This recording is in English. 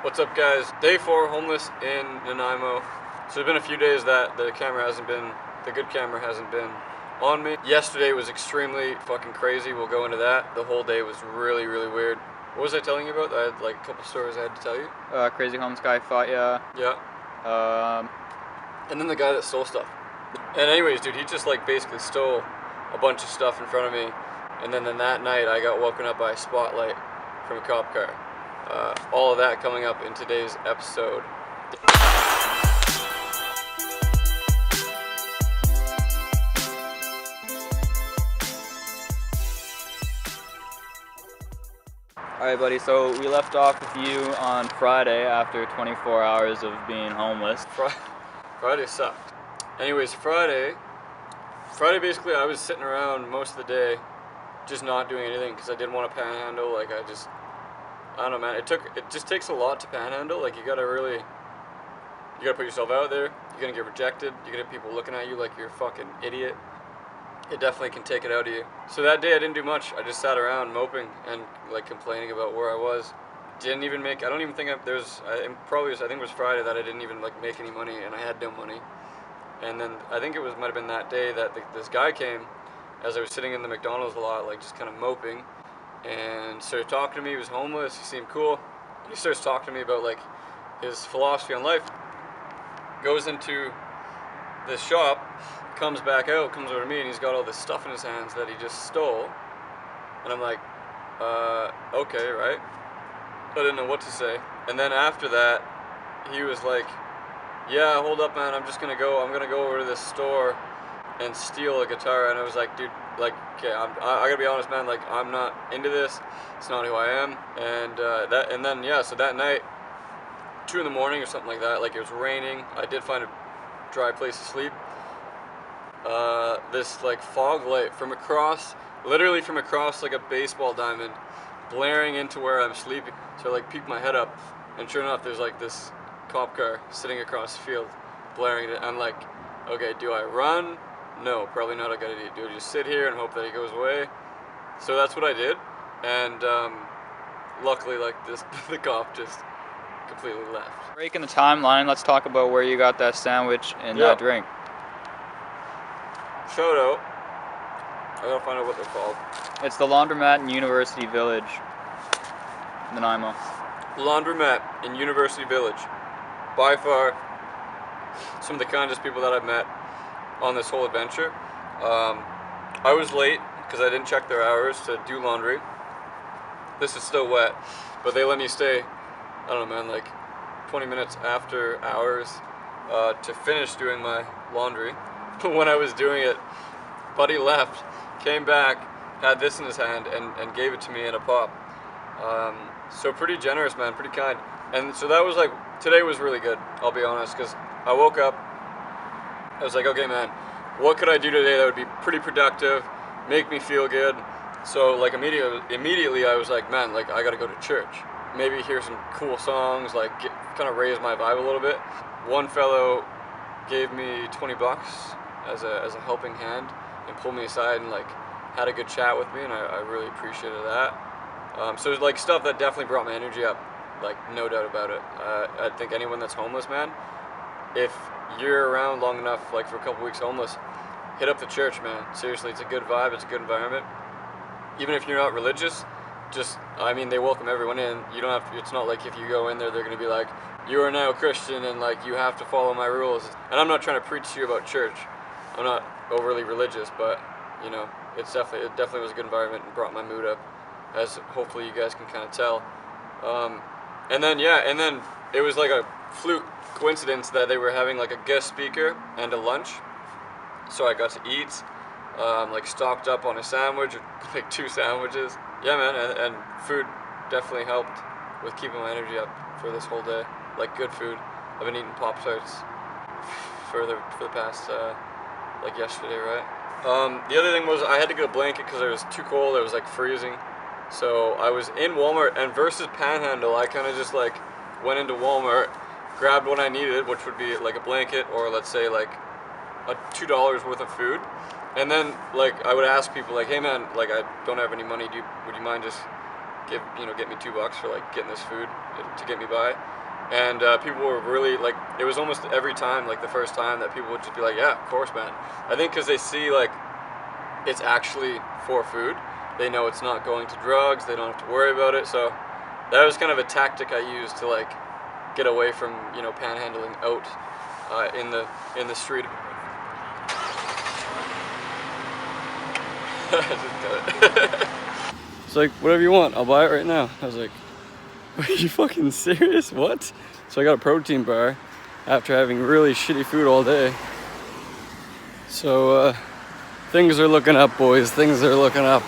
What's up, guys? Day 4, homeless in Nanaimo. So it's been a few days that the good camera hasn't been on me. Yesterday was extremely fucking crazy. We'll go into that. The whole day was really, really weird. What was I telling you about? I had like a couple stories I had to tell you. Crazy homeless guy fought ya. Yeah. And then the guy that stole stuff. And anyways, dude, he just like basically stole a bunch of stuff in front of me. And then that night I got woken up by a spotlight from a cop car. All of that coming up in today's episode. Alright, buddy, so we left off with you on Friday after 24 hours of being homeless. Friday sucked. Anyways, Friday basically I was sitting around most of the day just not doing anything because I didn't want to panhandle. Like I don't know, man. It just takes a lot to panhandle. Like you gotta put yourself out there. You're gonna get rejected. You're gonna have people looking at you like you're a fucking idiot. It definitely can take it out of you. So that day I didn't do much. I just sat around moping and like complaining about where I was. Didn't even make. I don't even think I think it was Friday that I didn't even like make any money and I had no money. And then I think might have been that day that this guy came as I was sitting in the McDonald's a lot, like just kind of moping. And started talking to me. He was homeless. He seemed cool. He starts talking to me about like his philosophy on life. Goes into this shop, comes back out, comes over to me, and he's got all this stuff in his hands that he just stole. And I'm like, okay, right? I didn't know what to say. And then after that, he was like, yeah, hold up, man. I'm gonna go over to this store and steal a guitar. And I was like, dude, like, okay, I gotta be honest, man, like, I'm not into this. It's not who I am. And so that night, 2 in the morning or something like that, like it was raining. I did find a dry place to sleep. This like fog light literally from across like a baseball diamond, blaring into where I'm sleeping. So I like peeked my head up, and sure enough, there's like this cop car sitting across the field, blaring it. I'm like, okay, do I run? No, probably not a good idea. Do I just sit here and hope that he goes away? So that's what I did, and luckily, like the cop just completely left. Breaking the timeline, let's talk about where you got that sandwich and that drink. Shout out. I gotta find out what they're called. It's the Laundromat in University Village, Nanaimo. Laundromat in University Village. By far, some of the kindest people that I've met on this whole adventure. I was late because I didn't check their hours to do laundry. This is still wet, but they let me stay, I don't know, man, like 20 minutes after hours to finish doing my laundry. When I was doing it, buddy left, came back, had this in his hand, and gave it to me in a pop. So pretty generous, man, pretty kind. And so that was like, today was really good, I'll be honest, because I woke up, I was like, okay, man, what could I do today that would be pretty productive, make me feel good? So like immediately I was like, man, like I gotta go to church. Maybe hear some cool songs, like kind of raise my vibe a little bit. One fellow gave me $20 as a helping hand and pulled me aside and like had a good chat with me, and I really appreciated that. So it was like stuff that definitely brought my energy up, like no doubt about it. I think anyone that's homeless, man, if you're around long enough, like for a couple weeks homeless, hit up the church, man. Seriously, it's a good vibe, it's a good environment. Even if you're not religious, they welcome everyone in. You don't have to, it's not like if you go in there, they're gonna be like, you are now a Christian and like you have to follow my rules. And I'm not trying to preach to you about church. I'm not overly religious, but you know, it definitely was a good environment and brought my mood up, as hopefully you guys can kind of tell. And then it was like a fluke coincidence that they were having like a guest speaker and a lunch. So I got to eat, like stocked up on a sandwich, like 2 sandwiches. Yeah, man, and food definitely helped with keeping my energy up for this whole day. Like good food. I've been eating Pop-Tarts for the past, like yesterday, right? The other thing was I had to get a blanket because it was too cold. It was like freezing. So I was in Walmart, and versus Panhandle, I kind of just like went into Walmart, grabbed what I needed, which would be like a blanket or let's say like a $2 worth of food. And then like I would ask people like, hey man, like I don't have any money, would you mind just get me $2 for like getting this food to get me by. And people were really like, it was almost every time, like the first time, that people would just be like, yeah, of course, man. I think because they see like it's actually for food. They know it's not going to drugs. They don't have to worry about it. So that was kind of a tactic I used to like get away from panhandling out in the street. It's like, whatever you want, I'll buy it right now. I was like, are you fucking serious? What? So I got a protein bar after having really shitty food all day. So things are looking up, boys. Things are looking up.